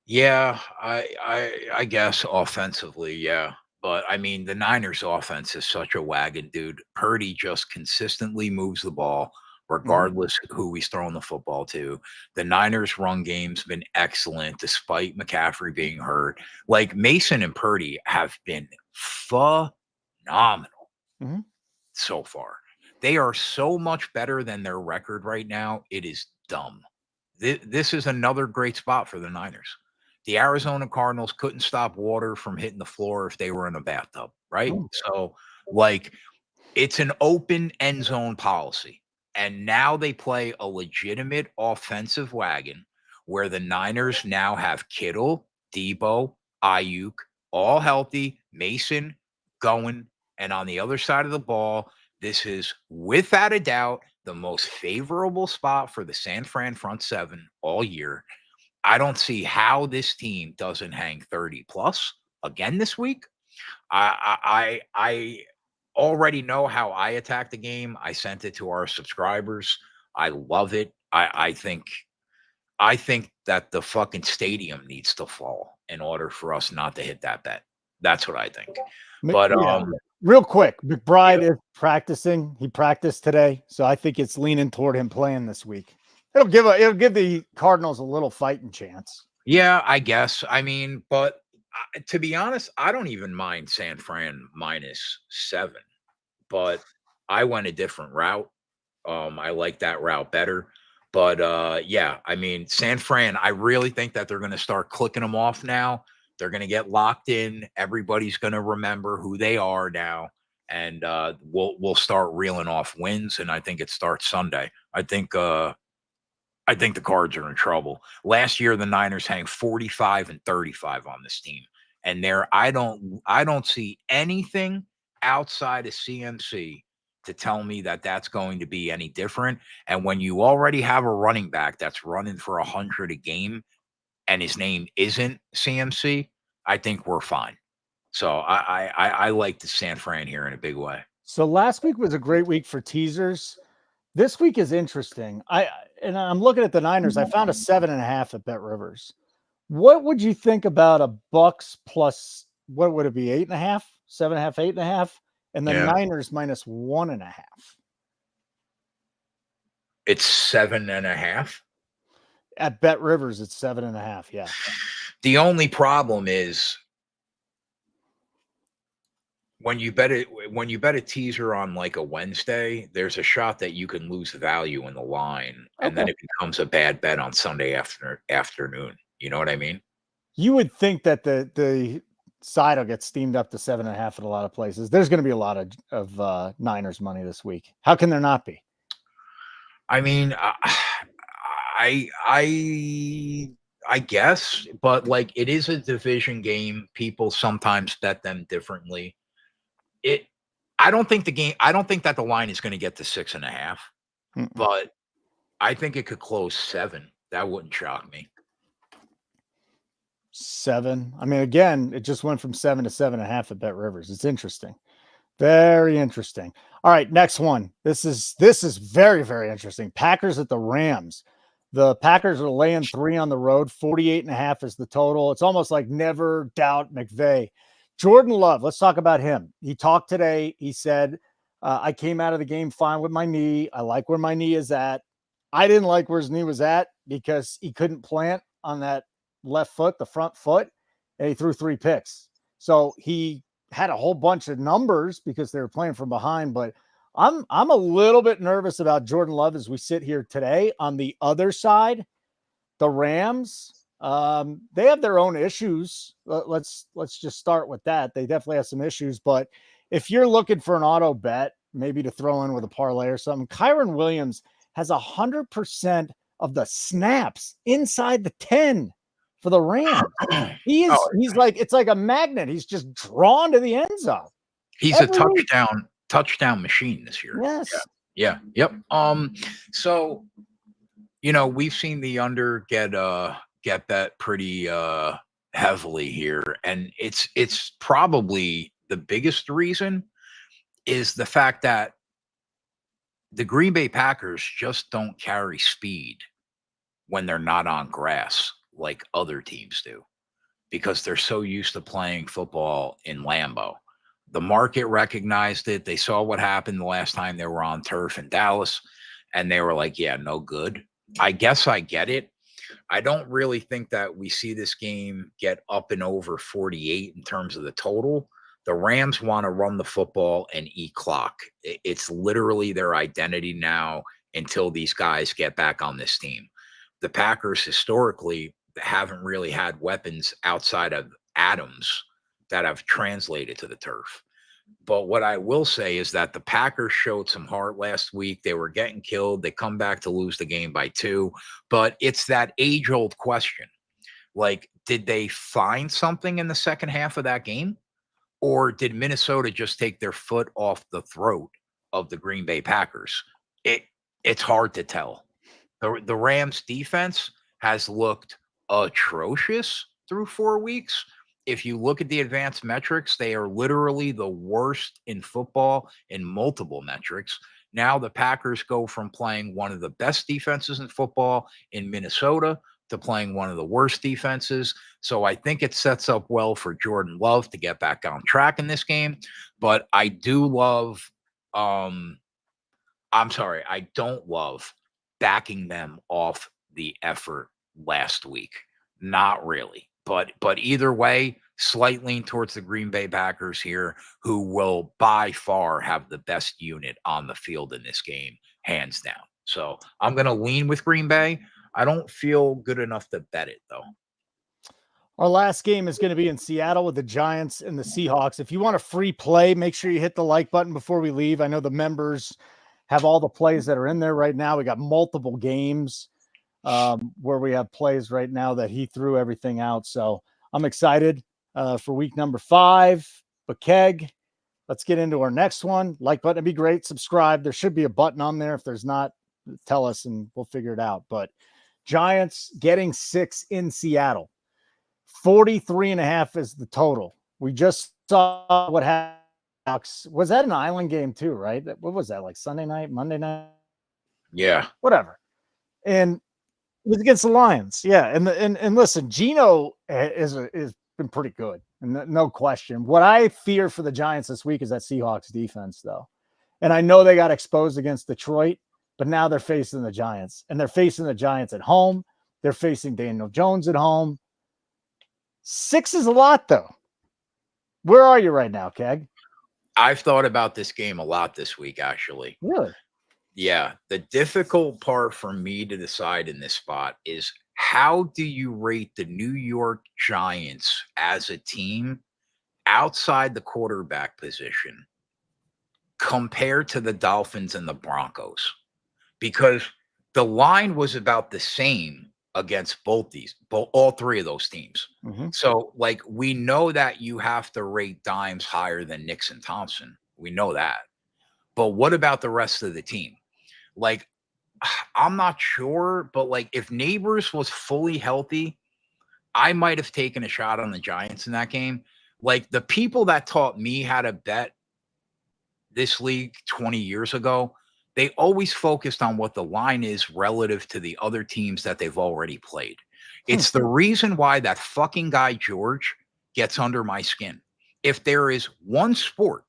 Yeah, I guess offensively, yeah. But I mean, the Niners offense is such a wagon, dude. Purdy just consistently moves the ball, regardless who he's throwing the football to. The Niners run game's been excellent, despite McCaffrey being hurt. Like Mason and Purdy have been phenomenal so far. They are so much better than their record right now. It is dumb. This is another great spot for the Niners. The Arizona Cardinals couldn't stop water from hitting the floor if they were in a bathtub, right? So, like, it's an open end zone policy. And now they play a legitimate offensive wagon where the Niners now have Kittle, Debo, Ayuk, all healthy, Mason going. And on the other side of the ball, this is without a doubt the most favorable spot for the San Fran front seven all year. I don't see how this team doesn't hang 30 plus again this week. I already know how I attack the game. I sent it to our subscribers. I love it. I think that the fucking stadium needs to fall in order for us not to hit that bet. That's what I think. But yeah. Real quick, McBride is practicing. He practiced today, so I think it's leaning toward him playing this week. It'll give the Cardinals a little fighting chance. yeah, I guess. I mean, but to be honest, I don't even mind San Fran -7, but I went a different route. I like that route better. But yeah, I mean, San Fran, I really think that they're going to start clicking them off now. They're going to get locked in. Everybody's going to remember who they are now, and we'll start reeling off wins. And I think it starts Sunday. I think the Cards are in trouble. Last year, the Niners hang 45 and 35 on this team, and I don't see anything outside of CMC to tell me that that's going to be any different. And when you already have a running back that's running for 100 a game, and his name isn't CMC, I think we're fine. So I like the San Fran here in a big way. So last week was a great week for teasers. This week is interesting. I'm looking at the Niners. I found a 7.5 at Bet Rivers. What would you think about a Bucks plus, what would it be? 8.5, 7.5, 8.5, and the Niners -1.5. It's 7.5 at Bet Rivers. It's 7.5. Yeah. The only problem is when you bet a teaser on like a Wednesday, there's a shot that you can lose value in the line, and then it becomes a bad bet on Sunday afternoon. You know what I mean? You would think that the side will get steamed up to 7.5 at a lot of places. There's going to be a lot of Niners money this week. How can there not be? I mean, I guess, but like it is a division game. People sometimes bet them differently. I don't think that the line is going to get to 6.5, but I think it could close 7. That wouldn't shock me. 7. I mean, again, it just went from 7 to 7.5 at Bet Rivers. It's interesting. Very interesting. All right, next one. This is very, very interesting. Packers at the Rams. The Packers are laying 3 on the road. 48.5 is the total. It's almost like never doubt McVay. Jordan Love, let's talk about him. He talked today. He said, I came out of the game fine with my knee. I like where my knee is at. I didn't like where his knee was at because he couldn't plant on that left foot, the front foot, and he threw 3 picks. So he had a whole bunch of numbers because they were playing from behind, but I'm a little bit nervous about Jordan Love as we sit here today. On the other side, the Rams, they have their own issues. Let's just start with that. They definitely have some issues, but if you're looking for an auto bet, maybe to throw in with a parlay or something, Kyron Williams has 100% of the snaps inside the 10 for the Rams. He's like, it's like a magnet. He's just drawn to the end zone. He's a touchdown machine this year. Yes. Yeah. Yep. So, we've seen the under get bet pretty heavily here, and it's probably the biggest reason is the fact that the Green Bay Packers just don't carry speed when they're not on grass like other teams do, because they're so used to playing football in Lambeau. The market recognized it. They saw what happened the last time they were on turf in Dallas, and they were like, yeah, no good. I guess I get it. I don't really think that we see this game get up and over 48 in terms of the total. The Rams want to run the football and eat clock. It's literally their identity now until these guys get back on this team. The Packers historically haven't really had weapons outside of Adams that have translated to the turf. But what I will say is that the Packers showed some heart last week. They were getting killed. They come back to lose the game by 2. But it's that age-old question. Like, did they find something in the second half of that game? Or did Minnesota just take their foot off the throat of the Green Bay Packers? It's hard to tell. The Rams defense has looked atrocious through 4 weeks. If you look at the advanced metrics, they are literally the worst in football in multiple metrics. Now the Packers go from playing one of the best defenses in football in Minnesota to playing one of the worst defenses. So I think it sets up well for Jordan Love to get back on track in this game. But I do love, I'm sorry, I don't love backing them off the effort last week. Not really. But either way, slight lean towards the Green Bay Packers here, who will by far have the best unit on the field in this game, hands down. So I'm going to lean with Green Bay. I don't feel good enough to bet it, though. Our last game is going to be in Seattle with the Giants and the Seahawks. If you want a free play, make sure you hit the like button before we leave. I know the members have all the plays that are in there right now. We got multiple games where we have plays right now that he threw everything out. So I'm excited for week number 5. But Keg, let's get into our next one. Like button would be great. Subscribe. There should be a button on there. If there's not, tell us and we'll figure it out. But Giants getting 6 in Seattle. 43.5 is the total. We just saw what happened. Was that an island game too, right? What was that, like Sunday night, Monday night? Yeah. Whatever. And it was against the Lions. Yeah. And listen, Geno is been pretty good. And no question. What I fear for the Giants this week is that Seahawks defense, though. And I know they got exposed against Detroit, but now they're facing the Giants. And they're facing the Giants at home. They're facing Daniel Jones at home. 6 is a lot, though. Where are you right now, Keg? I've thought about this game a lot this week, actually. Really? Yeah. The difficult part for me to decide in this spot is how do you rate the New York Giants as a team outside the quarterback position compared to the Dolphins and the Broncos? Because the line was about the same against all 3 of those teams. Mm-hmm. So, like, we know that you have to rate Dimes higher than Nix and Thompson. We know that. But what about the rest of the team? Like, I'm not sure, but like, if Neighbors was fully healthy, I might have taken a shot on the Giants in that game. Like, the people that taught me how to bet this league 20 years ago, they always focused on what the line is relative to the other teams that they've already played. It's the reason why that fucking guy, George, gets under my skin. If there is one sport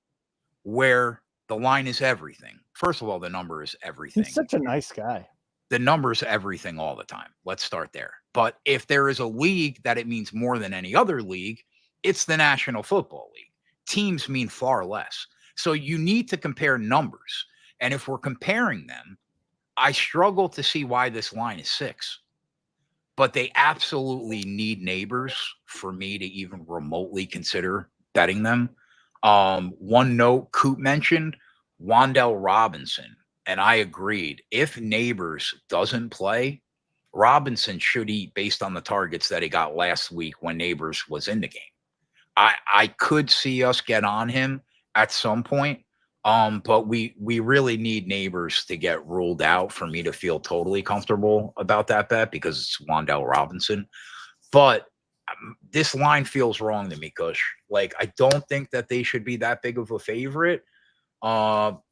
where the line is everything, first of all, the number is everything. He's such a nice guy. The number's everything all the time. Let's start there. But if there is a league that it means more than any other league, it's the National Football League. Teams mean far less. So you need to compare numbers. And if we're comparing them, I struggle to see why this line is 6. But they absolutely need Neighbors for me to even remotely consider betting them. One note Coop mentioned, Wan'Dale Robinson, and I agreed. If Neighbors doesn't play, Robinson should eat based on the targets that he got last week when Neighbors was in the game. I could see us get on him at some point. But we really need Neighbors to get ruled out for me to feel totally comfortable about that bet because it's Wan'Dale Robinson. But this line feels wrong to me, Kush. Like, I don't think that they should be that big of a favorite. But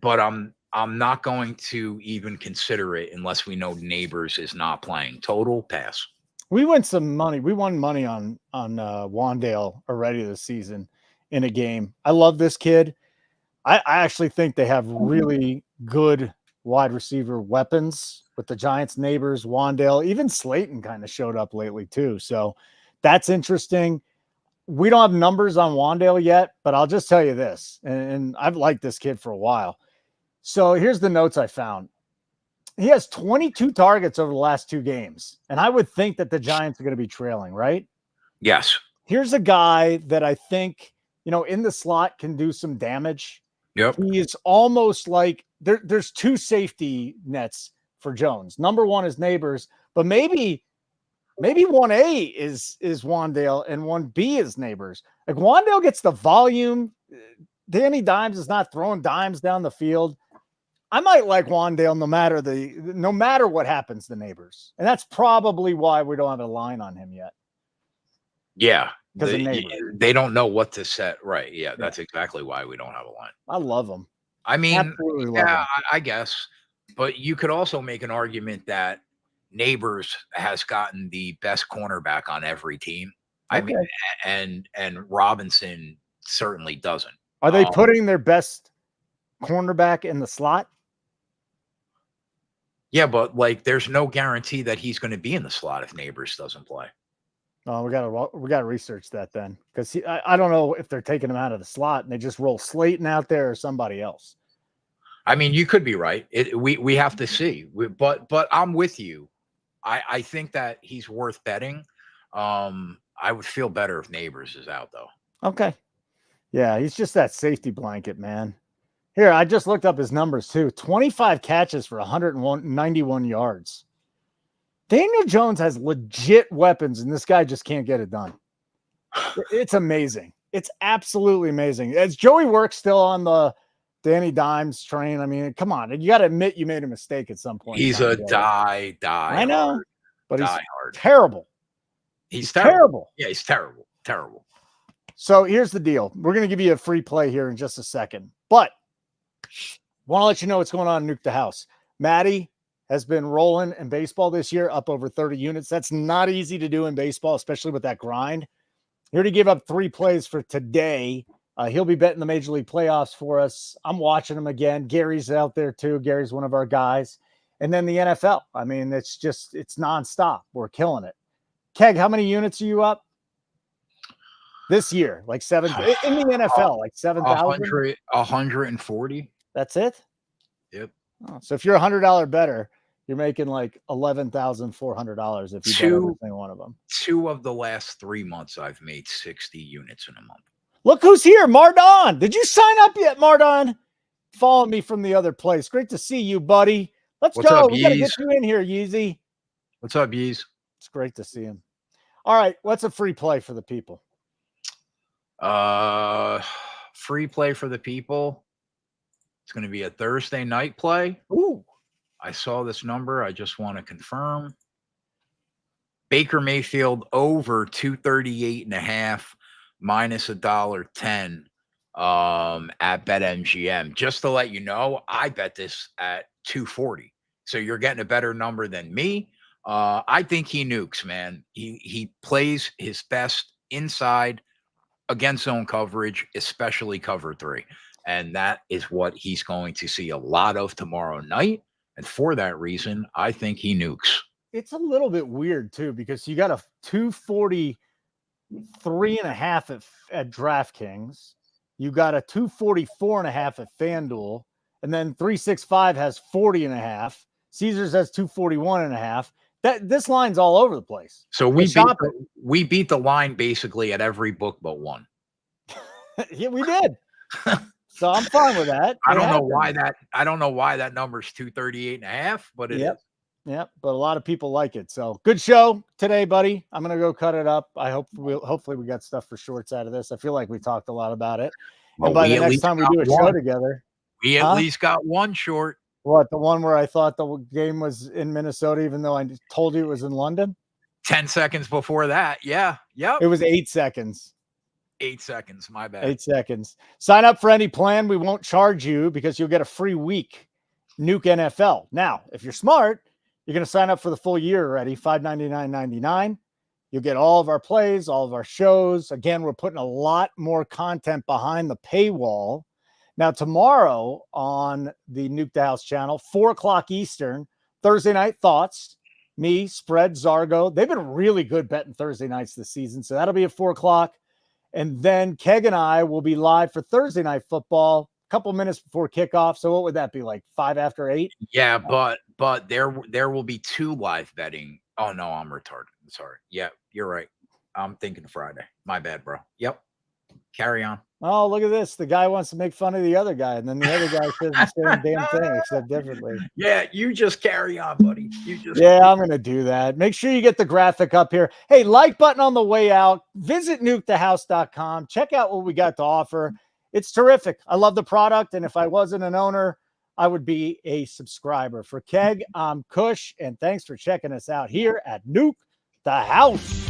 I'm not going to even consider it unless we know Neighbors is not playing. Total pass. We won some money. We won money on Wan'Dale already this season in a game. I love this kid. I actually think they have really good wide receiver weapons with the Giants, Neighbors, Wan'Dale. Even Slayton kind of showed up lately too. So that's interesting. We don't have numbers on Wan'Dale yet, but I'll just tell you this, and I've liked this kid for a while. So here's the notes I found. He has 22 targets over the last 2 games, and I would think that the Giants are going to be trailing, right? Yes. Here's a guy that I think, in the slot can do some damage. Yep. He is almost like there's 2 safety nets for Jones. Number 1 is Neighbors, but maybe 1A is Wan'Dale and 1B is Neighbors. Like, Wan'Dale gets the volume. Danny Dimes is not throwing dimes down the field. I might like Wan'Dale no matter what happens to Neighbors. And that's probably why we don't have a line on him yet. Yeah. Because of Neighbors. They don't know what to set. Right. Yeah. That's exactly why we don't have a line. I love him. I mean, Absolutely love him. I guess. But you could also make an argument that Neighbors has gotten the best cornerback on every team. I mean, and Robinson certainly doesn't. Are they putting their best cornerback in the slot? Yeah, but like, there's no guarantee that he's going to be in the slot if Neighbors doesn't play. Oh, we gotta research that then, because I don't know if they're taking him out of the slot and they just roll Slayton out there or somebody else. I mean, you could be right. We have to see. But I'm with you. I think that he's worth betting. I would feel better if Neighbors is out, though. Okay. Yeah, he's just that safety blanket, man. Here, I just looked up his numbers too. 25 catches for 191 yards. Daniel Jones has legit weapons, and this guy just can't get it done. It's amazing. It's absolutely amazing. Is Joey Work still on the Danny Dimes train? I mean, come on. You got to admit you made a mistake at some point. He's a die. I know, hard, but he's hard. Terrible. He's terrible. Yeah, he's terrible. Terrible. So here's the deal. We're going to give you a free play here in just a second, but want to let you know what's going on in Nuke the House. Maddie has been rolling in baseball this year, up over 30 units. That's not easy to do in baseball, especially with that grind. Here to give up 3 plays for today. He'll be betting the Major League playoffs for us. I'm watching him again. Gary's out there too. Gary's one of our guys. And then the NFL. I mean, it's nonstop. We're killing it. Keg, how many units are you up this year? Like 7 in the NFL, like 7,000? 140. That's it? Yep. Oh, so if you're $100 better, you're making like $11,400 if you bet every single one of them. 2 of the last 3 months, I've made 60 units in a month. Look who's here, Mardon. Did you sign up yet, Mardon? Follow me from the other place. Great to see you, buddy. Let's go. We got to get you in here, Yeezy. What's up, Yeez? It's great to see him. All right, what's a free play for the people? Free play for the people. It's going to be a Thursday night play. Ooh. I saw this number. I just want to confirm. Baker Mayfield over 238.5 minus $1.10 at BetMGM. Just to let you know, I bet this at 240. So you're getting a better number than me. I think he nukes, man. He plays his best inside against zone coverage, especially cover 3. And that is what he's going to see a lot of tomorrow night. And for that reason, I think he nukes. It's a little bit weird, too, because you got a 243.5 at DraftKings. You got a 244.5 at FanDuel. And then 365 has 40.5. Caesars has 241.5. This line's all over the place. So we beat the line basically at every book but one. Yeah, we did. So I'm fine with that. I don't know why that number's 238.5, but it is. Yep, but a lot of people like it. So good show today, buddy. I'm gonna go cut it up. Hopefully we got stuff for shorts out of this. I feel like we talked a lot about it. Well, and by the next time we do a show together, we at least got one short. What, the one where I thought the game was in Minnesota, even though I told you it was in London? 10 seconds before that. Yeah. Yep. It was 8 seconds. 8 seconds. My bad. 8 seconds. Sign up for any plan. We won't charge you because you'll get a free week. Nuke NFL. Now, if you're smart, you're going to sign up for the full year already. $599.99. You'll get all of our plays, all of our shows. Again, we're putting a lot more content behind the paywall. Now, tomorrow on the Nuke the House channel, 4 o'clock Eastern, Thursday Night Thoughts, me, Spread, Zargo. They've been really good betting Thursday nights this season, so that'll be at 4 o'clock. And then Keg and I will be live for Thursday Night Football a couple minutes before kickoff. So what would that be, like 5 after 8? Yeah, but there will be 2 live betting. Oh, no, I'm retarded. I'm sorry. Yeah, you're right. I'm thinking Friday. My bad, bro. Yep. Carry on. Oh, look at this. The guy wants to make fun of the other guy, and then the other guy says the same damn thing, except differently. Yeah, you just carry on, buddy. I'm going to do that. Make sure you get the graphic up here. Hey, like button on the way out. Visit nukethehouse.com. Check out what we got to offer. It's terrific. I love the product, and if I wasn't an owner, I would be a subscriber. For Keg, I'm Kush, and thanks for checking us out here at Nuke the House.